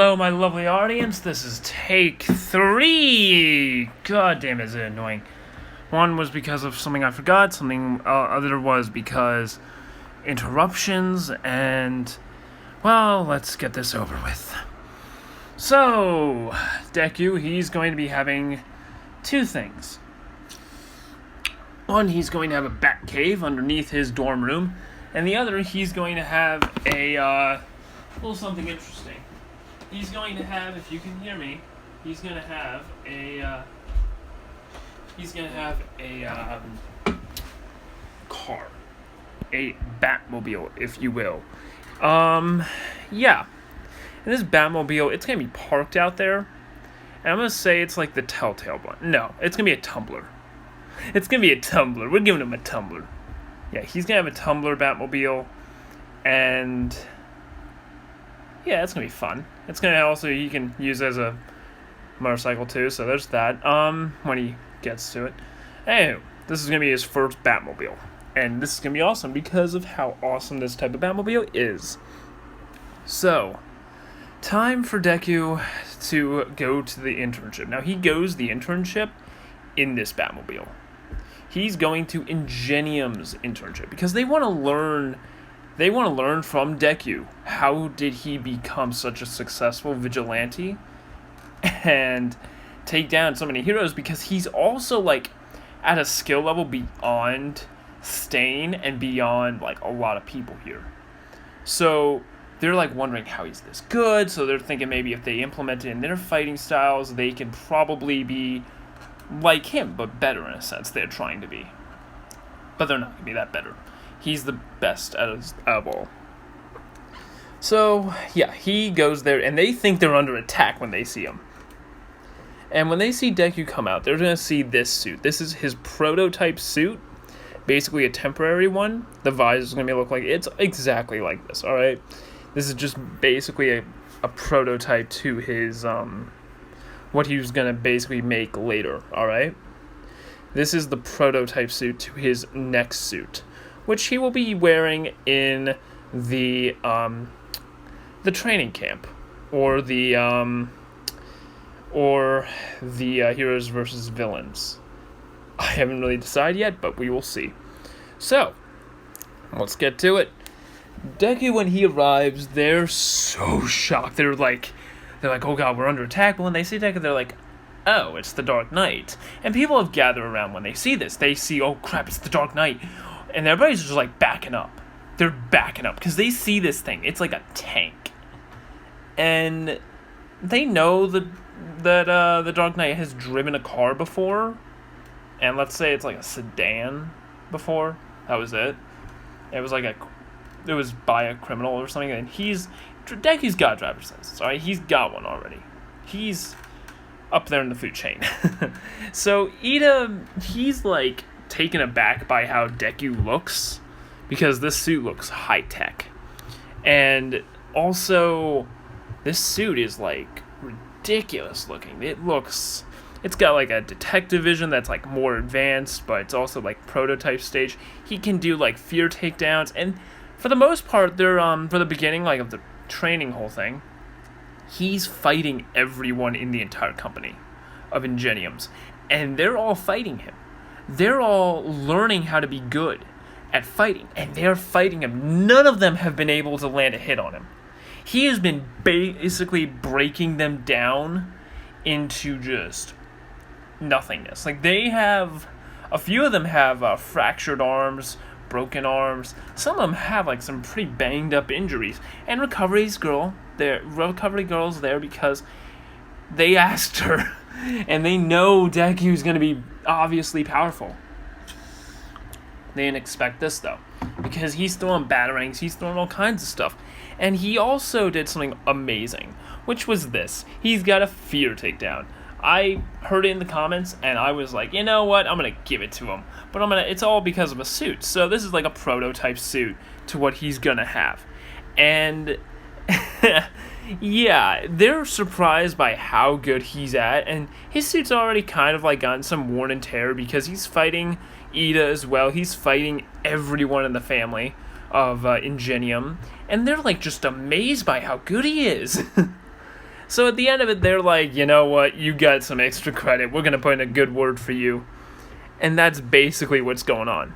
Hello, my lovely audience. This is take 3. God damn, is it annoying. One was because of something I forgot. Other was because interruptions. And, well, let's get this over with. So, Deku, he's going to be having two things. One, he's going to have a bat cave underneath his dorm room. And the other, he's going to have a little something interesting. He's going to have, if you can hear me, he's going to have a car. A Batmobile, if you will. Yeah. And this Batmobile, it's going to be parked out there. And I'm going to say it's like the Telltale one. No, it's going to be a Tumbler. It's going to be a Tumbler. We're giving him a Tumbler. Yeah, he's going to have a Tumbler Batmobile. And yeah, it's going to be fun. It's going to also, he can use as a motorcycle too, so there's that, when he gets to it. Anyway, this is going to be his first Batmobile. And this is going to be awesome because of how awesome this type of Batmobile is. So, time for Deku to go to the internship. Now, he goes the internship in this Batmobile. He's going to Ingenium's internship because they want to learn from Deku. How did he become such a successful vigilante and take down so many heroes? Because he's also like at a skill level beyond Stain and beyond like a lot of people here. So they're like wondering how he's this good. So they're thinking maybe if they implement it in their fighting styles, they can probably be like him, but better in a sense. They're trying to be. But they're not going to be that better. He's the best out of all. So, yeah, he goes there, and they think they're under attack when they see him. And when they see Deku come out, they're going to see this suit. This is his prototype suit, basically a temporary one. The visor is going to look like, it's exactly like this, alright? This is just basically a prototype to his, what he was going to basically make later, alright? This is the prototype suit to his next suit, which he will be wearing in the training camp, or the Heroes versus Villains. I haven't really decided yet, but we will see. So, let's get to it. Deku, when he arrives, they're so shocked. They're like, oh god, we're under attack. But when they see Deku, they're like, oh, it's the Dark Knight. And people have gathered around when they see this. They see, oh crap, it's the Dark Knight. And everybody's just like backing up. They're backing up because they see this thing. It's like a tank. And they know that the Dark Knight has driven a car before. And let's say it's like a sedan before. That was it. It was by a criminal or something. And Deku's got a driver's license, alright? He's got one already. He's up there in the food chain. So Ida, he's like taken aback by how Deku looks, because this suit looks high-tech. And also, this suit is like ridiculous looking. It's got like a detective vision that's like more advanced, but it's also like prototype stage. He can do like fear takedowns, and for the most part, they're for the beginning like of the training whole thing, he's fighting everyone in the entire company of Ingeniums, and they're all fighting him. They're all learning how to be good at fighting, and they're fighting him. None of them have been able to land a hit on him. He has been basically breaking them down into just nothingness. Like, a few of them have fractured arms, broken arms. Some of them have like some pretty banged up injuries. And Recovery Girl's there because they asked her, and they know Deku's going to be obviously powerful. They didn't expect this though, because he's throwing batarangs, he's throwing all kinds of stuff. And he also did something amazing, which was this. He's got a fear takedown. I heard it in the comments, and I was like, you know what, I'm going to give it to him. But it's all because of a suit. So this is like a prototype suit to what he's going to have. And yeah, they're surprised by how good he's at, and his suit's already kind of like gotten some worn and tear because he's fighting Ida as well. He's fighting everyone in the family of Ingenium, and they're like just amazed by how good he is. So at the end of it, they're like, you know what, you got some extra credit. We're going to put in a good word for you. And that's basically what's going on.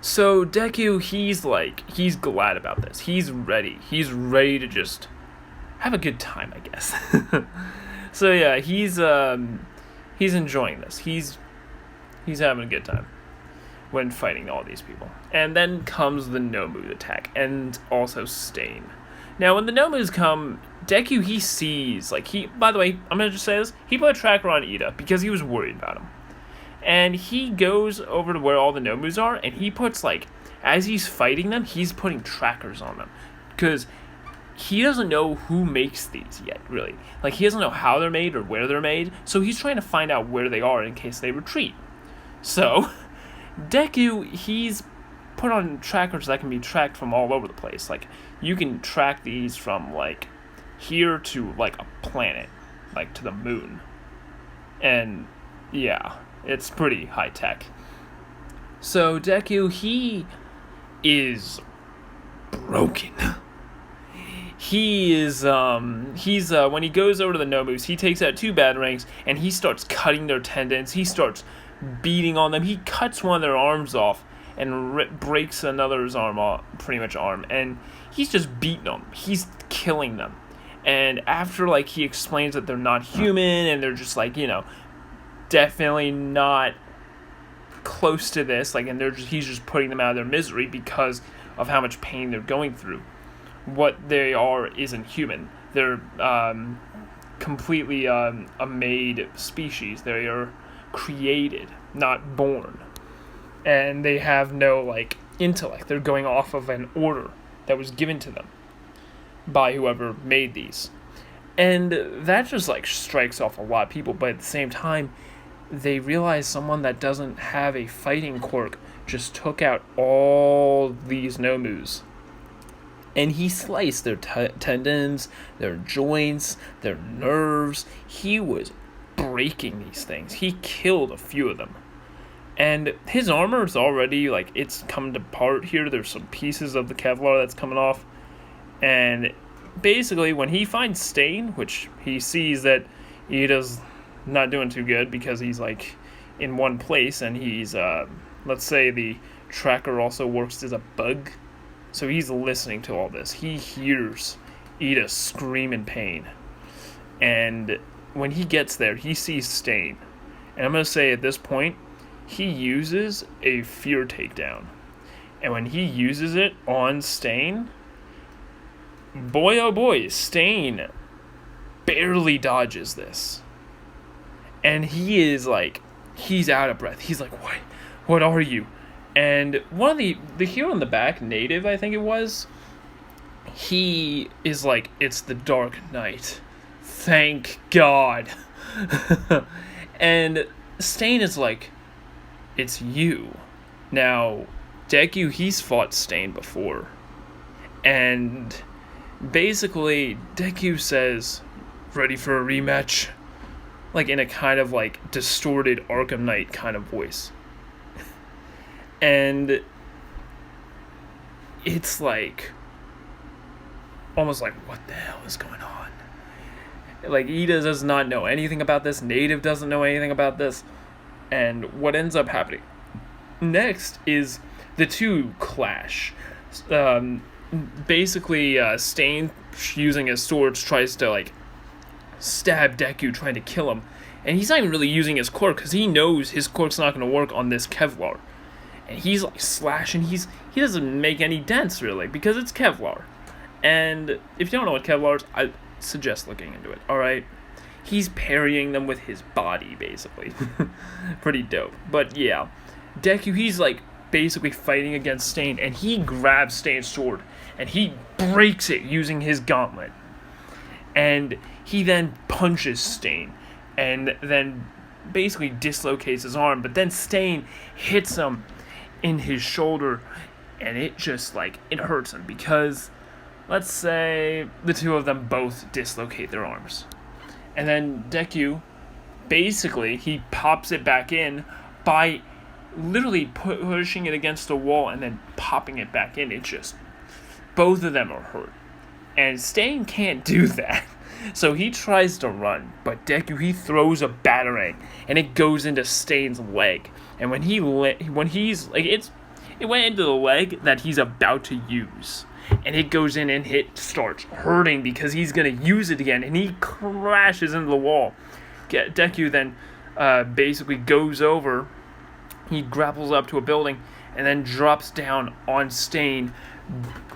So Deku, he's glad about this. He's ready. He's ready to just have a good time, I guess. So yeah, he's enjoying this. He's having a good time when fighting all these people. And then comes the Nomu attack, and also Stain. Now, when the Nomus come, Deku, he sees, by the way, I'm going to just say this, he put a tracker on Ida because he was worried about him. And he goes over to where all the Nomus are, and he puts, as he's fighting them, he's putting trackers on them. Because he doesn't know who makes these yet, really. He doesn't know how they're made or where they're made, so he's trying to find out where they are in case they retreat. So, Deku, he's put on trackers that can be tracked from all over the place. You can track these from, here to, a planet, to the moon. And, yeah, it's pretty high-tech. So, Deku, he is broken. He is, when he goes over to the Nomus, he takes out 2 batarangs, and he starts cutting their tendons, he starts beating on them, he cuts one of their arms off, and breaks another's arm off, and he's just beating them, he's killing them, and after, he explains that they're not human, and they're just, definitely not close to this, and he's just putting them out of their misery because of how much pain they're going through. What they are isn't human. They're completely a made species. They are created, not born. And they have no, intellect. They're going off of an order that was given to them by whoever made these. And that just, strikes off a lot of people. But at the same time, they realize someone that doesn't have a fighting quirk just took out all these Nomus. And he sliced their tendons, their joints, their nerves. He was breaking these things. He killed a few of them. And his armor is already, it's coming apart here. There's some pieces of the Kevlar that's coming off. And basically, when he finds Stain, which he sees that Ida's not doing too good because he's, in one place. And he's, let's say the tracker also works as a bug. So he's listening to all this. He hears Ida scream in pain. And when he gets there, he sees Stain. And I'm going to say at this point, he uses a fear takedown. And when he uses it on Stain, boy oh boy, Stain barely dodges this. And he is he's out of breath. He's what are you? And one of the hero in the back, Native, I think it was, he is it's the Dark Knight. Thank God. And Stain is it's you. Now, Deku, he's fought Stain before. And basically, Deku says, ready for a rematch? In a kind of distorted Arkham Knight kind of voice. And it's almost what the hell is going on? Ida does not know anything about this. Native doesn't know anything about this. And what ends up happening next is the two clash. Basically, Stain, using his swords, tries to stab Deku, trying to kill him. And he's not even really using his quirk because he knows his quirk's not going to work on this Kevlar. And he's slashing, he doesn't make any dents really, because it's Kevlar. And if you don't know what Kevlar is, I suggest looking into it, alright? He's parrying them with his body, basically. Pretty dope. But yeah, Deku, he's basically fighting against Stain, and he grabs Stain's sword, and he breaks it using his gauntlet. And he then punches Stain, and then basically dislocates his arm, but then Stain hits him in his shoulder, and it just it hurts him because let's say the two of them both dislocate their arms, and then Deku basically he pops it back in by literally pushing it against the wall and then popping it back in. It just, both of them are hurt, and Stain can't do that So he tries to run, but Deku, he throws a batarang, and it goes into Stain's leg. And when he's like, it went into the leg that he's about to use, and it goes in and starts hurting because he's gonna use it again, and he crashes into the wall. Deku then basically goes over, he grapples up to a building, and then drops down on Stain,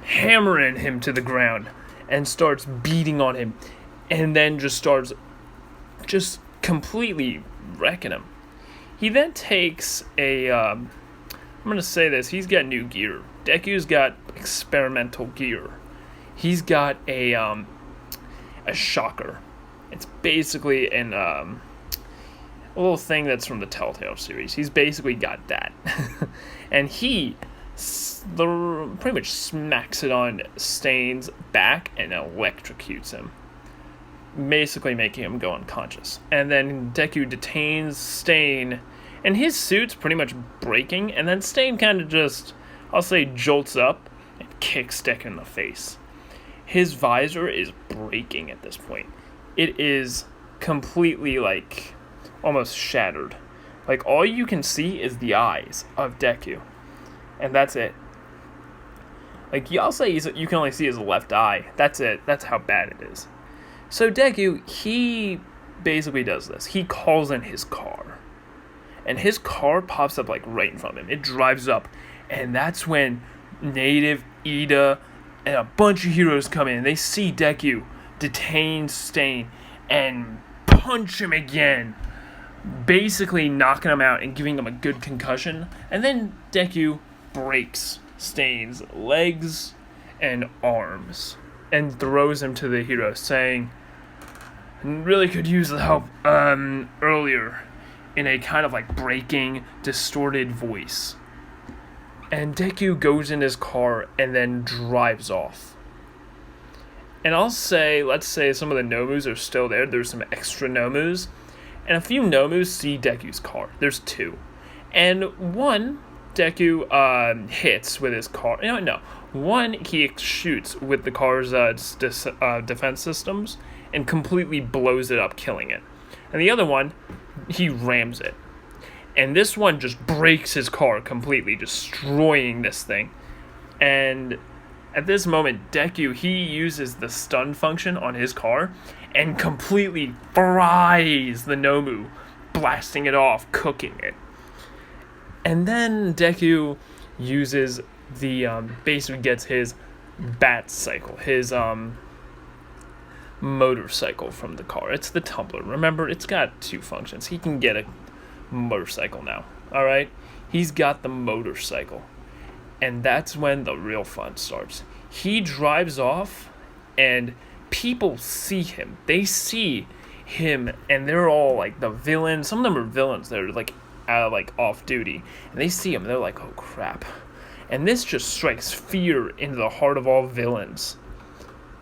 hammering him to the ground, and starts beating on him, and then starts completely wrecking him. He then takes I'm going to say this, he's got new gear. Deku's got experimental gear. He's got a shocker. It's basically a little thing that's from the Telltale series. He's basically got that. And he pretty much smacks it on Stain's back and electrocutes him, basically making him go unconscious. And then Deku detains Stain, and his suit's pretty much breaking, and then Stain kind of jolts up and kicks Deku in the face. His visor is breaking at this point. It is completely, almost shattered. All you can see is the eyes of Deku, and that's it. I'll say you can only see his left eye. That's it. That's how bad it is. So Deku, he basically does this. He calls in his car. And his car pops up right in front of him. It drives up. And that's when Native, Ida, and a bunch of heroes come in. And they see Deku detain Stain and punch him again, basically knocking him out and giving him a good concussion. And then Deku breaks Stain's legs and arms and throws him to the hero, saying, really could use the help earlier, in a kind of breaking, distorted voice. And Deku goes in his car and then drives off. And let's say some of the Nomus are still there. There's some extra Nomus. And a few Nomus see Deku's car. There's two. And one, Deku hits with his car. No. One, he shoots with the car's defense systems and completely blows it up, killing it. And the other one, he rams it. And this one just breaks his car completely, destroying this thing. And at this moment, Deku, he uses the stun function on his car and completely fries the Nomu, blasting it off, cooking it. And then Deku uses basically gets his bat cycle, his motorcycle from the car. It's the tumbler. Remember, it's got two functions. He can get a motorcycle now. Alright? He's got the motorcycle. And that's when the real fun starts. He drives off, and people see him. They see him, and they're all the villains. Some of them are villains. They're off duty. And they see him, and they're like, oh crap. And this just strikes fear into the heart of all villains.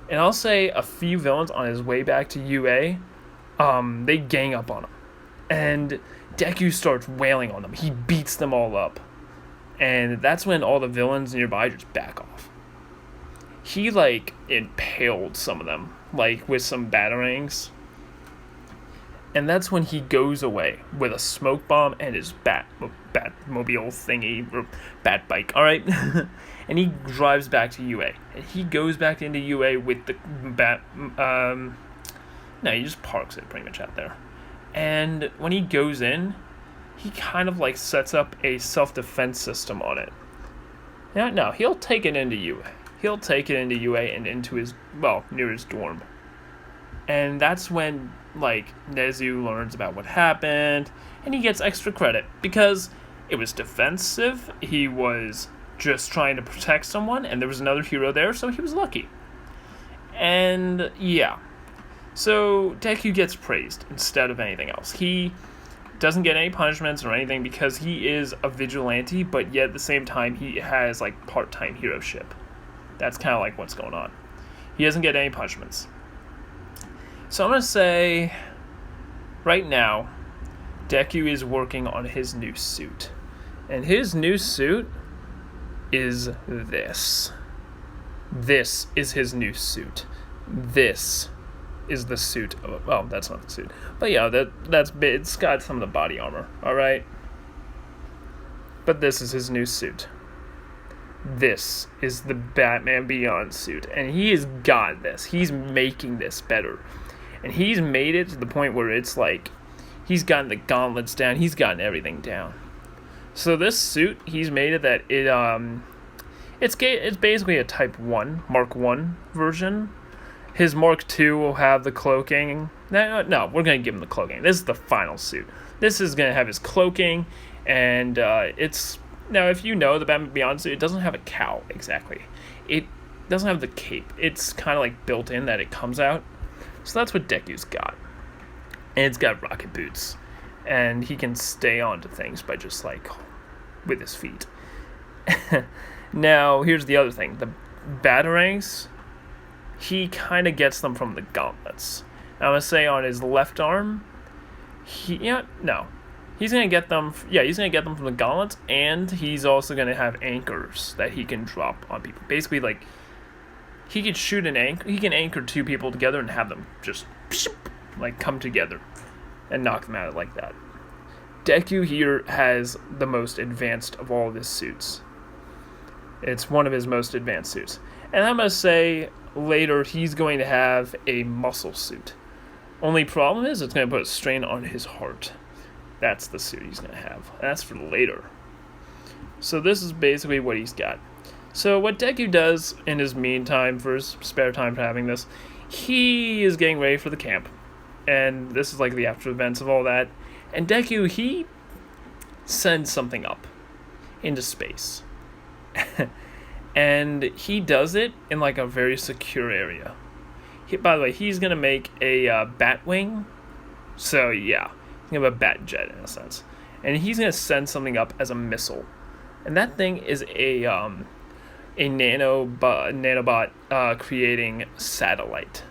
And I'll say a few villains on his way back to UA, they gang up on him. And Deku starts wailing on them. He beats them all up. And that's when all the villains nearby just back off. He, impaled some of them, with some batarangs. And that's when he goes away with a smoke bomb and his Batmobile thingy, or bat bike, alright? And he drives back to UA. And he goes back into UA with the he just parks it pretty much out there. And when he goes in, he kind of sets up a self-defense system on it. No, he'll take it into UA. He'll take it into UA and into his, near his dorm. And that's when, Nezu learns about what happened, and he gets extra credit, because it was defensive, he was just trying to protect someone, and there was another hero there, so he was lucky. And, yeah. So, Deku gets praised instead of anything else. He doesn't get any punishments or anything because he is a vigilante, but yet at the same time, he has, part-time heroship. That's kind of, what's going on. He doesn't get any punishments. So I'm going to say, right now, Deku is working on his new suit. And his new suit is this. This is his new suit. This is the suit. Well, that's not the suit, but yeah, it's got some of the body armor. All right, but this is his new suit. This is the Batman Beyond suit, and he has got this. He's making this better, and he's made it to the point where it's like he's gotten the gauntlets down. He's gotten everything down. So this suit, he's made it that it's basically a Type 1, Mark 1 version. His Mark 2 will have the cloaking. No, we're going to give him the cloaking. This is the final suit. This is going to have his cloaking, and it's... Now, if you know the Batman Beyond suit, it doesn't have a cowl, exactly. It doesn't have the cape. It's kind of like built in that it comes out. So that's what Deku's got. And it's got rocket boots. And he can stay onto things by just like with his feet. Now, here's the other thing. The batarangs, he kind of gets them from the gauntlets. I'm going to say on his left arm, he's going to get them, he's going to get them from the gauntlets, and he's also going to have anchors that he can drop on people. Basically, like, he could shoot an anchor, he can anchor two people together and have them just, like, come together and knock them out like that. Deku here has the most advanced of all of his suits. It's one of his most advanced suits. And I'm going to say later he's going to have a muscle suit. Only problem is it's going to put a strain on his heart. That's the suit he's going to have. That's for later. So this is basically what he's got. So what Deku does in his meantime, for his spare time for having this, he is getting ready for the camp. And this is like the after events of all that. And Deku, he sends something up into space. And he does it in like a very secure area. By the way, he's going to make a Batwing. So yeah, he's going to have a bat jet in a sense. And he's going to send something up as a missile. And that thing is a nanobot creating satellite.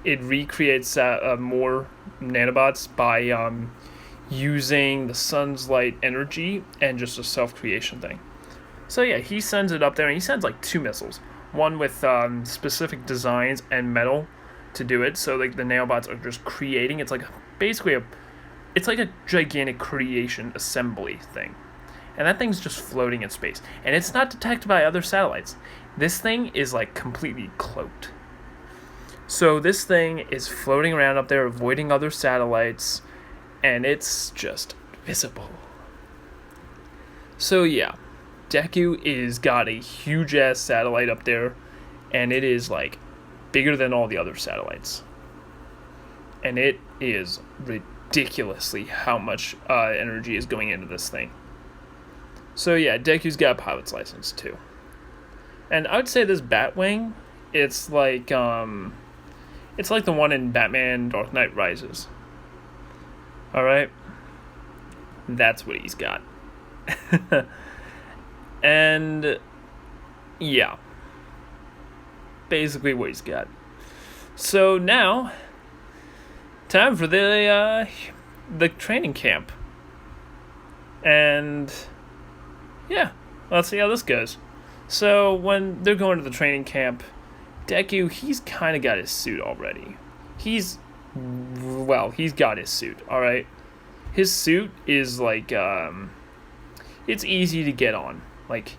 It recreates more nanobots by using the sun's light energy and just a self-creation thing. So yeah, he sends it up there, and he sends like 2 missiles. One with specific designs and metal to do it, so like the nanobots are just creating. It's like it's like a gigantic creation assembly thing. And that thing's just floating in space. And it's not detected by other satellites. This thing is like completely cloaked. So this thing is floating around up there, avoiding other satellites, and it's just visible. So yeah, Deku is got a huge ass satellite up there, and it is like bigger than all the other satellites. And it is ridiculously how much energy is going into this thing. So yeah, Deku's got a pilot's license too. And I would say this Batwing, it's like the one in Batman Dark Knight Rises. Alright? That's what he's got. And yeah. Basically what he's got. So now, time for the training camp. And yeah, let's see how this goes. So when they're going to the training camp, Deku, he's kind of got his suit already. He's got his suit, alright? His suit is like, it's easy to get on. Like,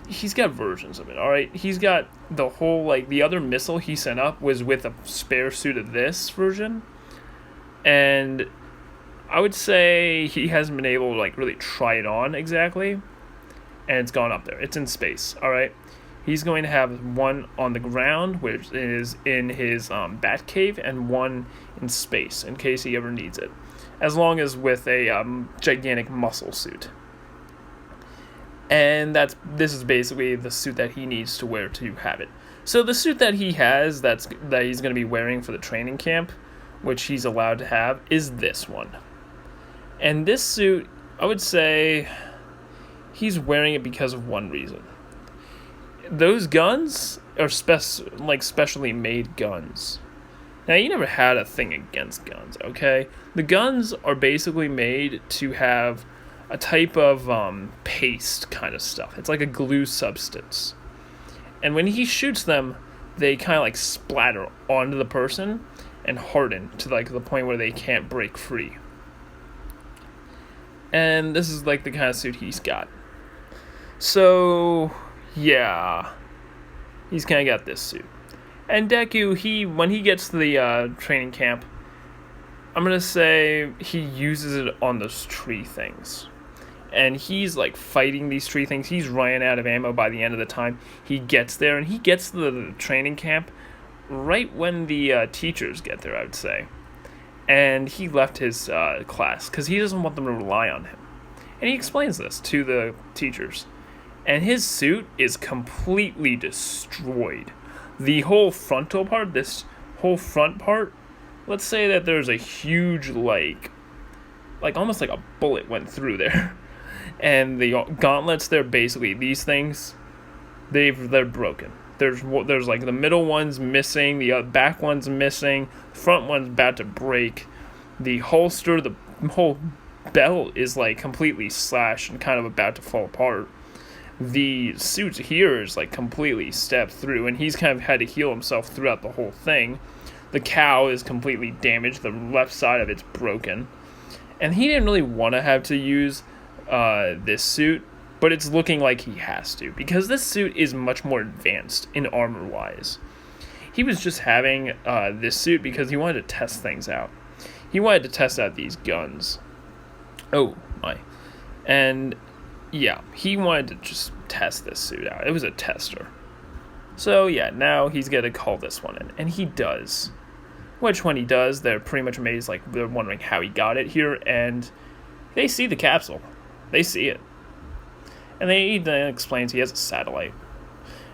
he's got versions of it, alright? He's got the whole, like, the other missile he sent up was with a spare suit of this version. And I would say he hasn't been able to, like, really try it on exactly. And it's gone up there. It's in space, alright? He's going to have one on the ground, which is in his bat cave, and one in space, in case he ever needs it. As long as with a gigantic muscle suit. And this is basically the suit that he needs to wear to have it. So the suit that he has, that he's going to be wearing for the training camp, which he's allowed to have, is this one. And this suit, I would say, he's wearing it because of one reason. Those guns are specially made guns. Now, you never had a thing against guns, okay? The guns are basically made to have a type of paste kind of stuff. It's like a glue substance. And when he shoots them, they kind of like splatter onto the person and harden to like the point where they can't break free. And this is like the kind of suit he's got. So yeah, he's kind of got this suit. And Deku, when he gets to the training camp, I'm gonna say he uses it on those tree things. And he's like fighting these tree things. He's running out of ammo by the end of the time he gets there. And he gets to the training camp right when the teachers get there, I would say. And he left his class because he doesn't want them to rely on him. And he explains this to the teachers. And his suit is completely destroyed. The whole frontal part, this whole front part, let's say that there's a huge, like almost like a bullet went through there. And the gauntlets, they're basically these things, they're broken. There's like the middle one's missing, the back one's missing, the front one's about to break. The holster, the whole belt is like completely slashed and kind of about to fall apart. The suit here is like completely stepped through, and he's kind of had to heal himself throughout the whole thing. The cow is completely damaged, the left side of it's broken. And he didn't really want to have to use this suit, but it's looking like he has to, because this suit is much more advanced in armor-wise. He was just having this suit because he wanted to test things out. He wanted to test out these guns. Oh, my. And, yeah, he wanted to just test this suit out. It was a tester. So, yeah, now he's going to call this one in, and he does. Which, when he does, they're pretty much amazed, like, they're wondering how he got it here, and they see the capsule. They see it. And he then explains he has a satellite.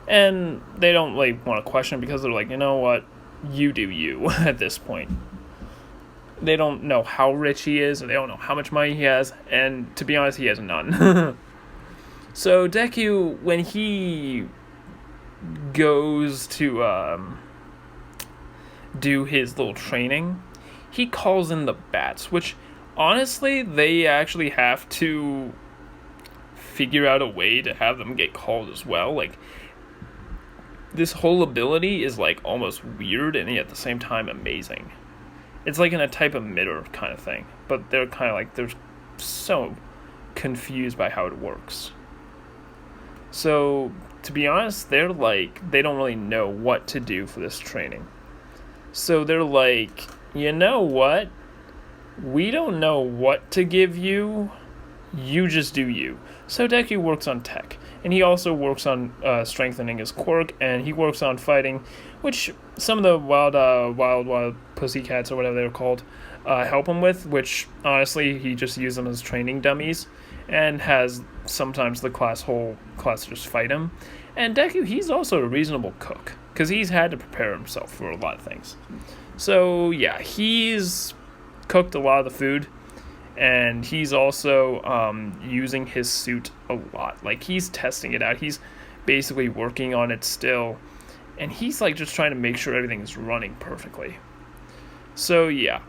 And they don't like want to question it because they're like, you know what? You do you at this point. They don't know how rich he is, or they don't know how much money he has, and to be honest, he has none. So Deku, when he goes to do his little training, he calls in the bats, which honestly, they actually have to figure out a way to have them get called as well. Like, this whole ability is like almost weird and at the same time amazing. It's like in a type of emitter kind of thing, but they're kind of like, they're so confused by how it works. So, to be honest, they're like, they don't really know what to do for this training. So they're like, you know what? We don't know what to give you. You just do you. So Deku works on tech, and he also works on strengthening his quirk, and he works on fighting, which some of the wild pussycats or whatever they're called help him with, which honestly he just uses them as training dummies, and has sometimes the whole class just fight him. And Deku, he's also a reasonable cook, because he's had to prepare himself for a lot of things. So yeah, he's cooked a lot of the food, and he's also using his suit a lot. Like, he's testing it out. He's basically working on it still, and he's like just trying to make sure everything's running perfectly. So yeah,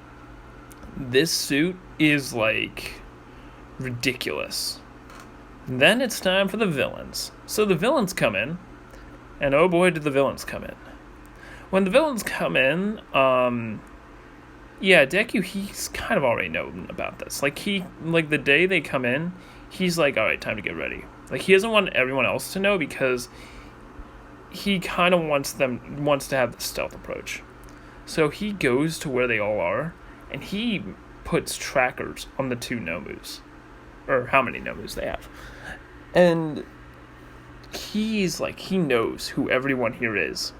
this suit is like ridiculous. Then it's time for the villains. So the villains come in, and oh boy, did the villains come in. When the villains come in, yeah, Deku, he's kind of already known about this. Like, the day they come in, he's like, alright, time to get ready. Like, he doesn't want everyone else to know because he kind of wants to have the stealth approach. So he goes to where they all are, and he puts trackers on the 2 Nomus. Or how many Nomus they have. And he's like, he knows who everyone here is.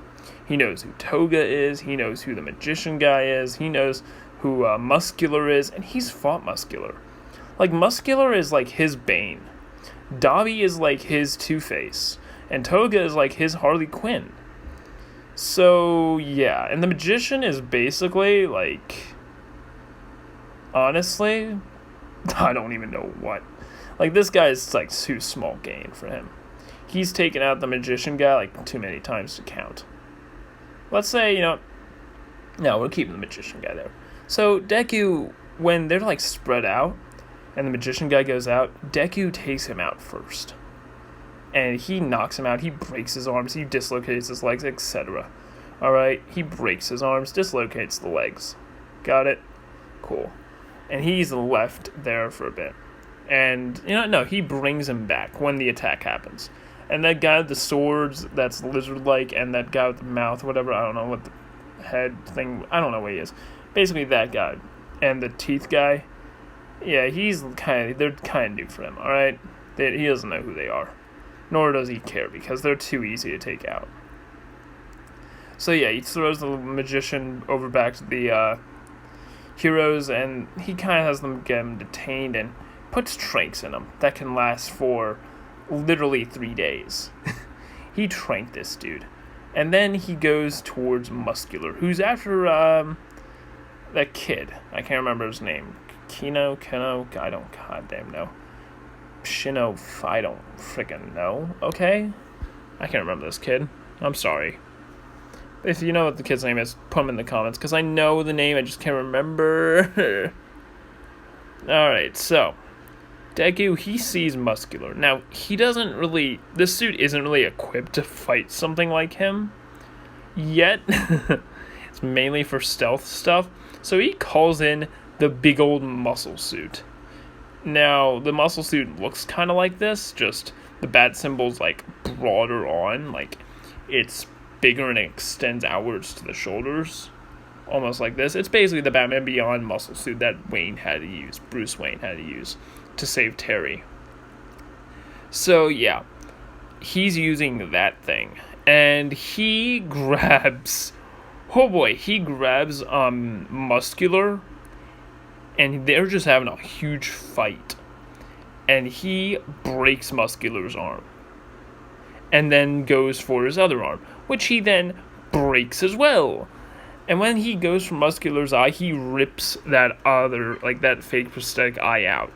He knows who Toga is, he knows who the magician guy is, he knows who Muscular is, and he's fought Muscular. Like, Muscular is like his Bane. Dobby is like his Two-Face. And Toga is like his Harley Quinn. So, yeah, and the magician is basically like, honestly, I don't even know what. Like, this guy is like too small gain for him. He's taken out the magician guy like too many times to count. Let's say, no, we're keeping the magician guy there. So Deku, when they're like spread out, and the magician guy goes out, Deku takes him out first. And he knocks him out, he breaks his arms, he dislocates his legs, etc. Alright, he breaks his arms, dislocates the legs. Got it? Cool. And he's left there for a bit. And, no, he brings him back when the attack happens. And that guy with the swords that's lizard-like, and that guy with the mouth, whatever, I don't know what the head thing, I don't know what he is. Basically that guy. And the teeth guy, yeah, they're kind of new for him, alright? He doesn't know who they are. Nor does he care, because they're too easy to take out. So yeah, he throws the magician over back to the heroes, and he kind of has them get him detained and puts tranks in them that can last for literally 3 days. He tranked this dude. And then he goes towards Muscular, who's after that kid. I can't remember his name. Keno, I don't goddamn know. Shino, I don't freaking know, okay? I can't remember this kid. I'm sorry. If you know what the kid's name is, put him in the comments, because I know the name, I just can't remember. Alright, so, Deku, he sees Muscular. Now, this suit isn't really equipped to fight something like him, yet. It's mainly for stealth stuff, so he calls in the big old muscle suit. Now, the muscle suit looks kind of like this, just the bat symbol's, broader on, it's bigger and it extends outwards to the shoulders, almost like this. It's basically the Batman Beyond muscle suit that Bruce Wayne had to use to save Terry. So, yeah, he's using that thing, and he grabs, Muscular, and they're just having a huge fight. And he breaks Muscular's arm. And then goes for his other arm, which he then breaks as well. And when he goes for Muscular's eye, he rips that that fake prosthetic eye out.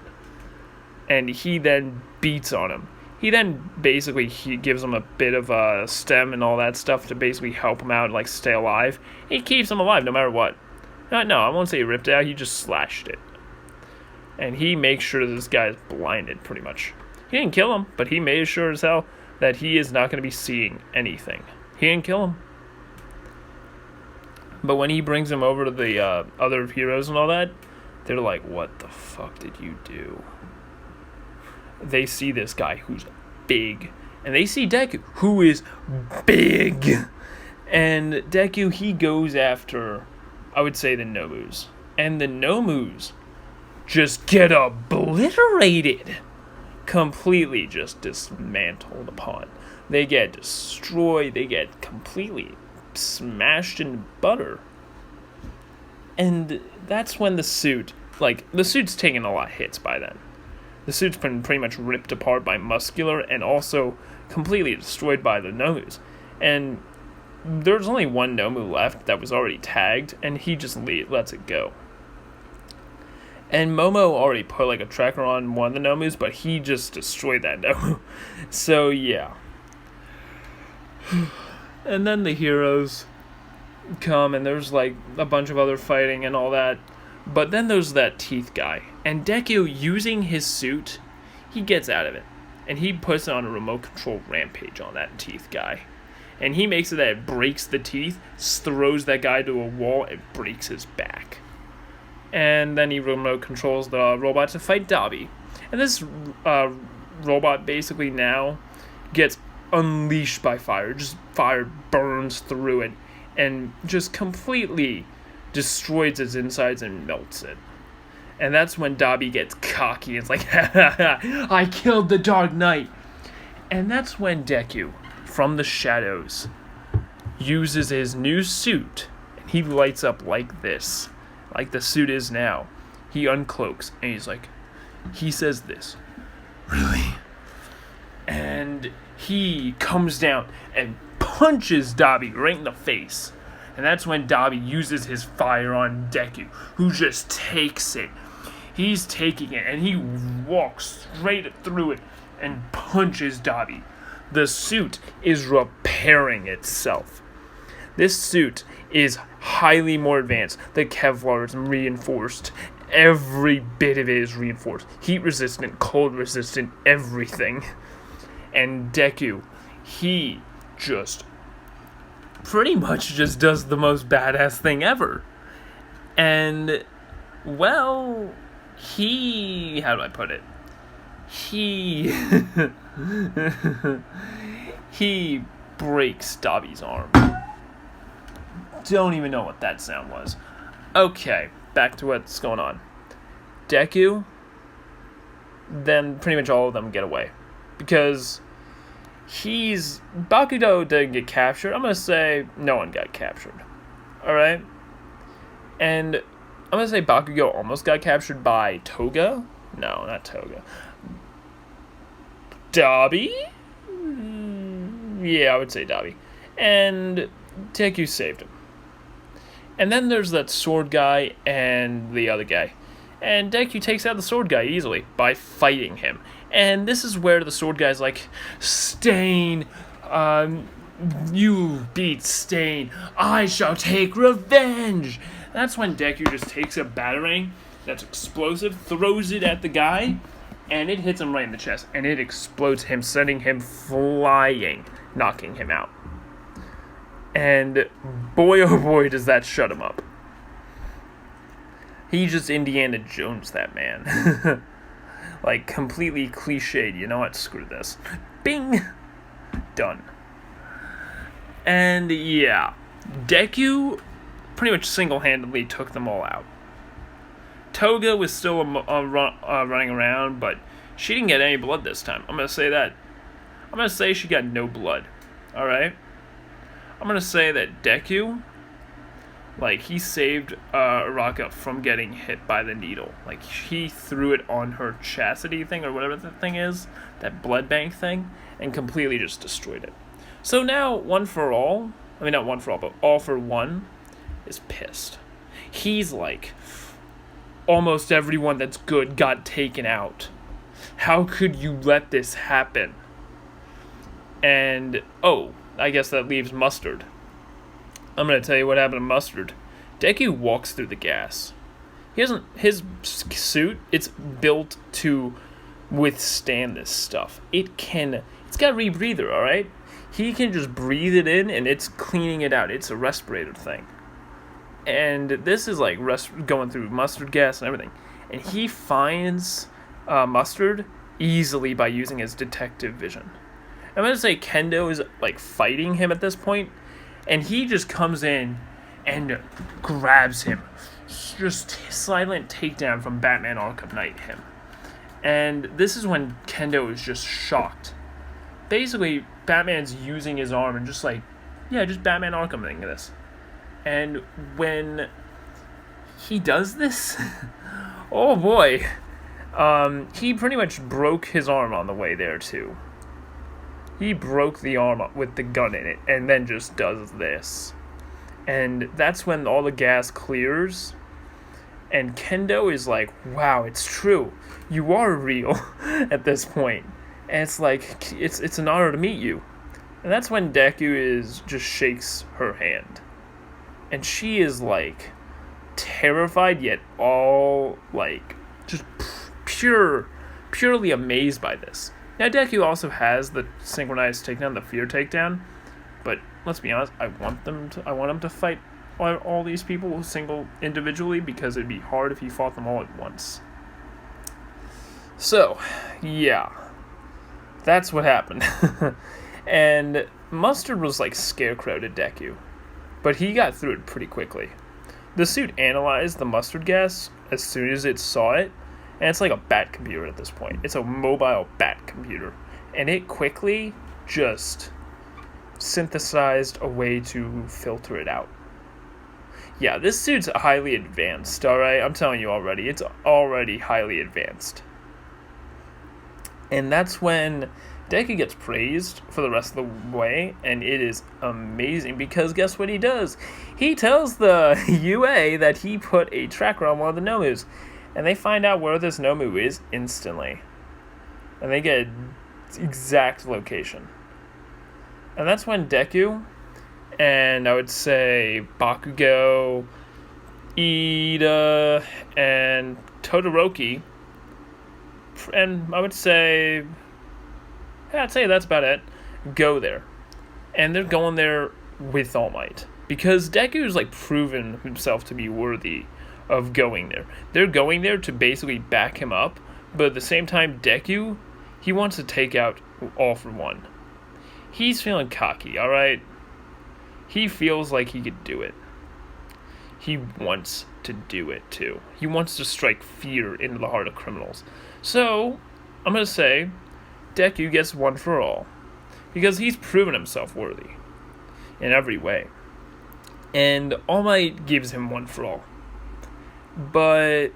And he then beats on him. He then he gives him a bit of a stem and all that stuff to basically help him out and stay alive. He keeps him alive no matter what. No, I won't say he ripped it out, he just slashed it. And he makes sure that this guy is blinded, pretty much. He didn't kill him, but he made sure as hell that he is not going to be seeing anything. He didn't kill him. But when he brings him over to the other heroes and all that, they're like, what the fuck did you do? They see this guy who's big, and they see Deku, who is big. And Deku, he goes after, I would say, the Nomus. And the Nomus just get obliterated. Completely just dismantled upon. They get destroyed. They get completely smashed into butter. And that's when the suit's taken a lot of hits by then. The suit's been pretty much ripped apart by Muscular and also completely destroyed by the Nomus. And there's only one Nomu left that was already tagged, and he just lets it go. And Momo already put a tracker on one of the Nomus, but he just destroyed that Nomu. So yeah. And then the heroes come, and there's a bunch of other fighting and all that. But then there's that teeth guy. And Deku, using his suit, he gets out of it. And he puts on a remote control rampage on that teeth guy. And he makes it that it breaks the teeth, throws that guy to a wall, and breaks his back. And then he remote controls the robot to fight Dabi. And this robot basically now gets unleashed by fire. Just fire burns through it and just completely destroys its insides and melts it. And that's when Dabi gets cocky. It's like, ha ha ha, I killed the Dark Knight. And that's when Deku, from the shadows, uses his new suit. And he lights up like this. Like the suit is now. He uncloaks and he says this. Really? And he comes down and punches Dabi right in the face. And that's when Dabi uses his fire on Deku, who just takes it. He's taking it and he walks straight through it and punches Dabi. The suit is repairing itself. This suit is highly more advanced. The Kevlar is reinforced. Every bit of it is reinforced. Heat resistant, cold resistant, everything. And Deku, he just pretty much just does the most badass thing ever. And, well, how do I put it? He breaks Dobby's arm. Don't even know what that sound was. Okay, back to what's going on. Deku, then pretty much all of them get away. Because Bakugo didn't get captured. I'm going to say no one got captured. Alright? And I'm going to say Bakugo almost got captured by Toga. No, not Toga. Dobby? Yeah, I would say Dobby. And Deku saved him. And then there's that sword guy and the other guy. And Deku takes out the sword guy easily by fighting him. And this is where the sword guy's like, Stain, you beat Stain. I shall take revenge. That's when Deku just takes a batarang that's explosive, throws it at the guy, and it hits him right in the chest. And it explodes him, sending him flying, knocking him out. And boy, oh boy, does that shut him up. He just Indiana Jones that man. Like, completely cliched. You know what? Screw this. Bing! Done. And, yeah. Deku pretty much single-handedly took them all out. Toga was still running around, but she didn't get any blood this time. I'm going to say that. I'm going to say she got no blood. Alright? I'm going to say that Deku, like, he saved Araka from getting hit by the needle. Like, he threw it on her chastity thing, or whatever the thing is, that blood bank thing, and completely just destroyed it. So now, not one for all, but all for one is pissed. He's like, almost everyone that's good got taken out. How could you let this happen? And, I guess that leaves Mustard. I'm going to tell you what happened to Mustard. Deku walks through the gas. His suit, it's built to withstand this stuff. It's got a rebreather, alright? He can just breathe it in and it's cleaning it out. It's a respirator thing. And this is like going through mustard gas and everything. And he finds Mustard easily by using his detective vision. I'm going to say Kendo is like fighting him at this point, and he just comes in and grabs him. Just silent takedown from Batman Arkham Knight him. And this is when Kendo is just shocked. Basically, Batman's using his arm and just Batman Arkhaming this. And when he does this, oh boy, he pretty much broke his arm on the way there too. He broke the arm up with the gun in it, and then just does this. And that's when all the gas clears, and Kendo is like, wow, it's true. You are real at this point. And it's like, it's an honor to meet you. And that's when Deku just shakes her hand. And she is like, terrified, yet all, like, just purely amazed by this. Now, Deku also has the synchronized takedown, the fear takedown, but let's be honest, I want him to fight all these people individually, because it'd be hard if he fought them all at once. So, yeah, that's what happened. And Mustard was like Scarecrow to Deku, but he got through it pretty quickly. The suit analyzed the mustard gas as soon as it saw it, and it's like a bat computer at this point. It's a mobile bat computer. And it quickly just synthesized a way to filter it out. Yeah, this suit's highly advanced, alright? I'm telling you already. It's already highly advanced. And that's when Deku gets praised for the rest of the way, and it is amazing, because guess what he does? He tells the UA that he put a tracker on one of the Nomus. And they find out where this Nomu is instantly. And they get an exact location. And that's when Deku, and I would say Bakugo, Ida, and Todoroki, and I'd say that's about it, go there. And they're going there with All Might. Because Deku's, like, proven himself to be worthy of going there. They're going there to basically back him up, but at the same time, Deku, he wants to take out All for One. He's feeling cocky, alright? He feels like he could do it. He wants to do it, too. He wants to strike fear into the heart of criminals. So, I'm going to say, Deku gets One for All. Because he's proven himself worthy. In every way. And All Might gives him One for All. But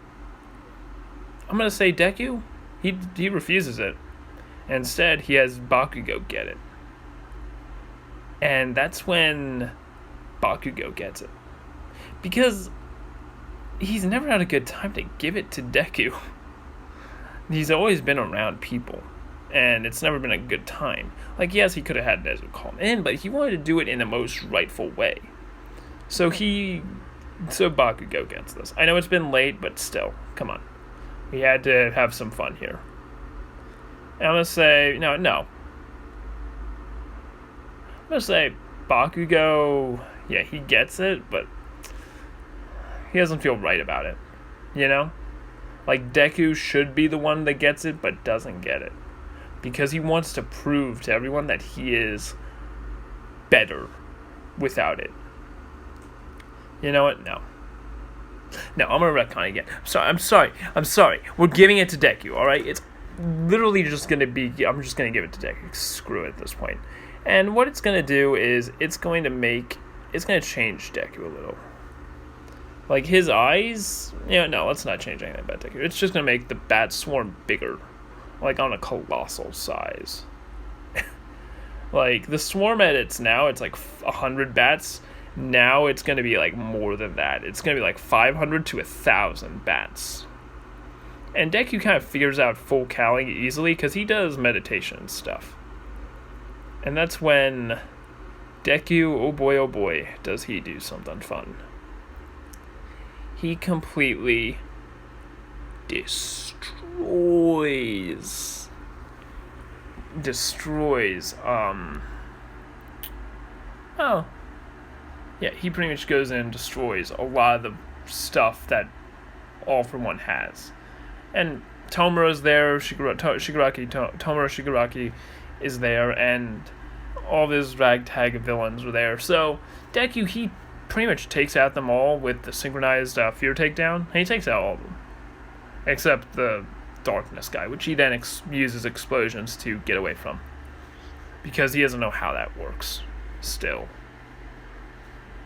I'm going to say Deku, he refuses it. Instead, he has Bakugo get it. And that's when Bakugo gets it. Because he's never had a good time to give it to Deku. He's always been around people. And it's never been a good time. Like, yes, he could have had Nezu call him in, but he wanted to do it in the most rightful way. So Bakugo gets this. I know it's been late, but still, come on. We had to have some fun here. And I'm going to say, no. I'm going to say Bakugo, yeah, he gets it, but he doesn't feel right about it. You know? Like, Deku should be the one that gets it, but doesn't get it. Because he wants to prove to everyone that he is better without it. You know what? No, I'm going to retcon again. I'm sorry. We're giving it to Deku, alright? It's literally just going to be... I'm just going to give it to Deku. Screw it at this point. And what it's going to do is it's going to change Deku a little. Like, his eyes... no, let's not change anything about Deku. It's just going to make the bat swarm bigger. Like, on a colossal size. Like, the swarm at it's like 100 bats. Now it's going to be, like, more than that. It's going to be, like, 500 to 1,000 bats. And Deku kind of figures out full calling easily, because he does meditation and stuff. And that's when Deku, oh boy, does he do something fun. He completely destroys he pretty much goes in and destroys a lot of the stuff that All for One has. And Tomura's there, Shigaraki is there, and all of his ragtag villains are there. So Deku, he pretty much takes out them all with the synchronized fear takedown. And he takes out all of them. Except the darkness guy, which he then uses explosions to get away from. Because he doesn't know how that works, still.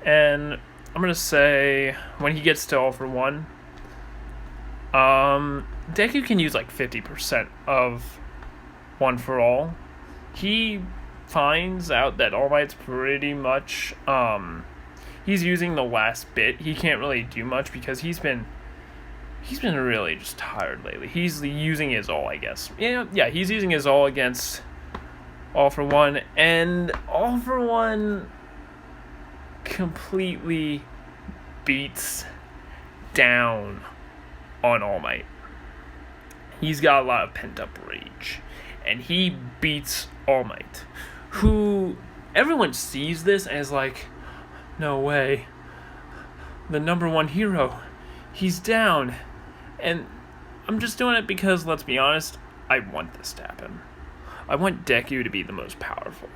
And I'm going to say, when he gets to All for One, Deku can use like 50% of One for All. He finds out that All Might's pretty much, he's using the last bit. He can't really do much because he's been really just tired lately. He's using his all, I guess. Yeah, he's using his all against All for One, and All for One completely beats down on All Might. He's got a lot of pent-up rage, and he beats All Might, who everyone sees this as like, no way, the number one hero, he's down. And I'm just doing it because, let's be honest, I want this to happen. I want Deku to be the most powerful.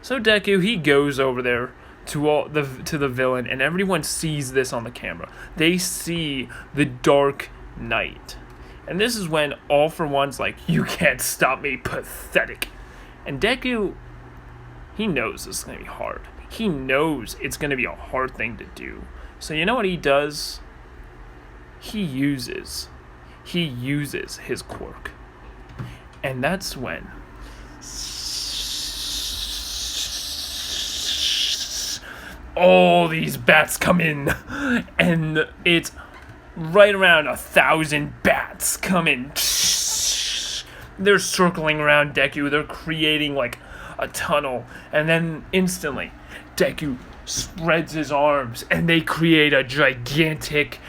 So Deku, he goes over there to the villain, and everyone sees this on the camera. They see the Dark Knight. And this is when All for One's like, you can't stop me, pathetic. And Deku, he knows this is going to be hard. He knows it's going to be a hard thing to do. So you know what he does? He uses his quirk. And that's when all these bats come in, and it's right around 1,000 bats come in. They're circling around Deku. They're creating like a tunnel, and then instantly Deku spreads his arms, and they create a gigantic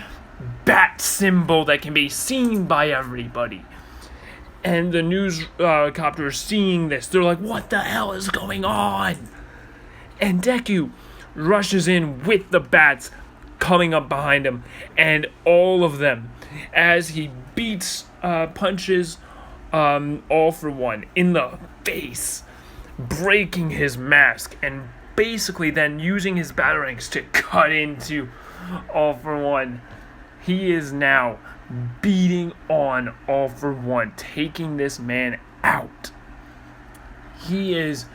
bat symbol that can be seen by everybody. And the news copters seeing this, they're like, what the hell is going on? And Deku, rushes in with the bats coming up behind him, and all of them, as he beats, punches, All For One in the face, breaking his mask, and basically then using his batarangs to cut into All For One. He is now beating on All For One, taking this man out. He is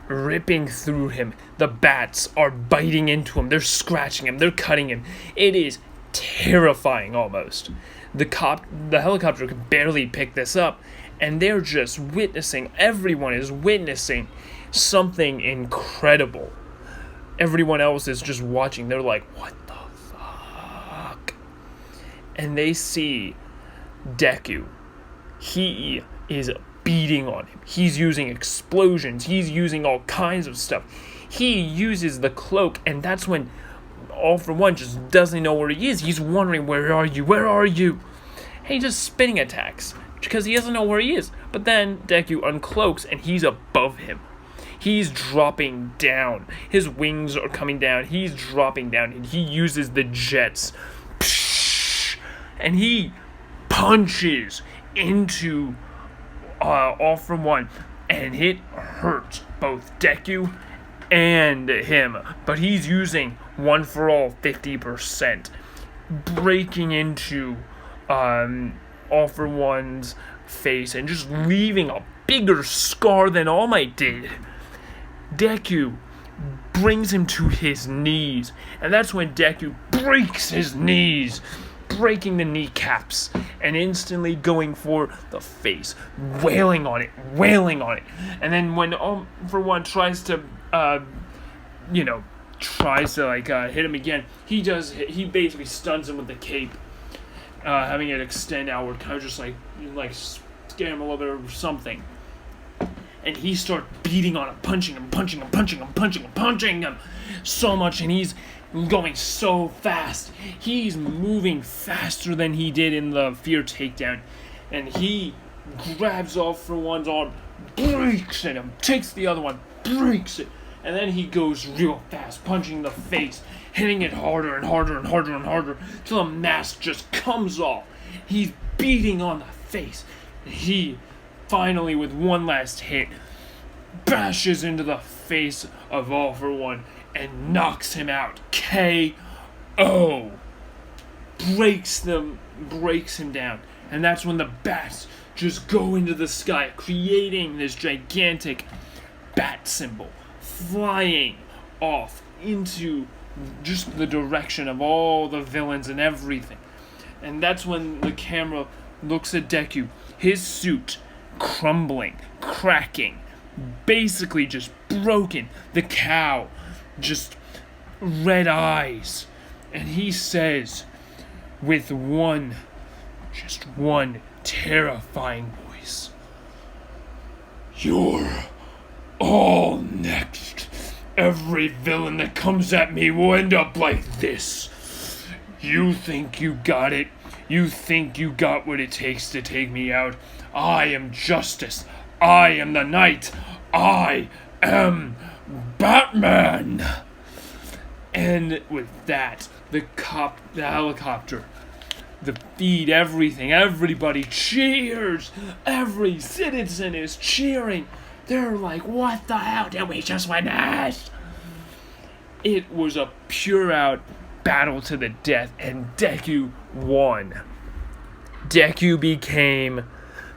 ripping through him. The bats are biting into him. They're scratching him. They're cutting him. It is terrifying almost. The helicopter could barely pick this up, and they're just witnessing, everyone is witnessing something incredible. Everyone else is just watching. They're like, what the fuck? And they see Deku. He is beating on him. He's using explosions. He's using all kinds of stuff. He uses the cloak, and that's when All For One just doesn't know where he is. He's wondering, where are you? Where are you? And he just spinning attacks because he doesn't know where he is. But then Deku uncloaks, and he's above him. He's dropping down. His wings are coming down. He's dropping down, and he uses the jets. And he punches into All For One, and it hurts both Deku and him. But he's using One For All 50%, breaking into All For One's face and just leaving a bigger scar than All Might did. Deku brings him to his knees, and that's when Deku breaks his knees, breaking the kneecaps, and instantly going for the face, wailing on it. And then when All For One tries to, hit him again, he basically stuns him with the cape, having it extend outward, kind of just like scare him a little bit or something. And he starts beating on him, punching him so much, and he's going so fast. He's moving faster than he did in the Fear takedown. And he grabs All For One's arm, breaks at him, takes the other one, breaks it, and then he goes real fast, punching the face, hitting it harder and harder and harder and harder, till the mask just comes off. He's beating on the face. He finally, with one last hit, bashes into the face of All For One and knocks him out. KO. Breaks him down. And that's when the bats just go into the sky, creating this gigantic bat symbol, flying off into just the direction of all the villains and everything. And that's when the camera looks at Deku, his suit crumbling, cracking, basically just broken. The cow, just red eyes. And he says, with one terrifying voice, "You're all next. Every villain that comes at me will end up like this. You think you got it? You think you got what it takes to take me out? I am justice. I am the knight. I am Batman." And with that, the helicopter, the feed, everything, everybody cheers. Every citizen is cheering. They're like, what the hell did we just witness? It was a pure out battle to the death, and Deku won. Deku became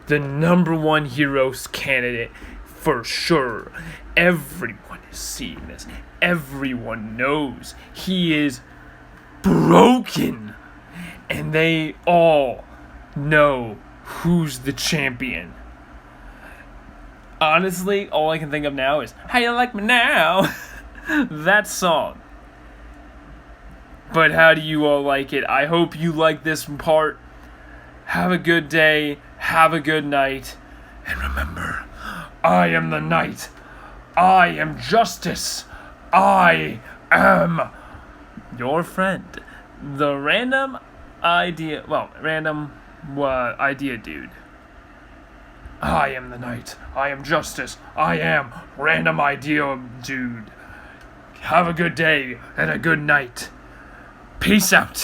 the number one heroes candidate for sure. Everyone is seeing this. Everyone knows he is broken. And they all know who's the champion. Honestly, all I can think of now is, "How you like me now?" That song. But how do you all like it? I hope you like this part. Have a good day. Have a good night. And remember, I am the knight. I am justice. I am your friend. The random idea dude. I am the knight. I am justice. I am random idea dude. Have a good day and a good night. Peace out.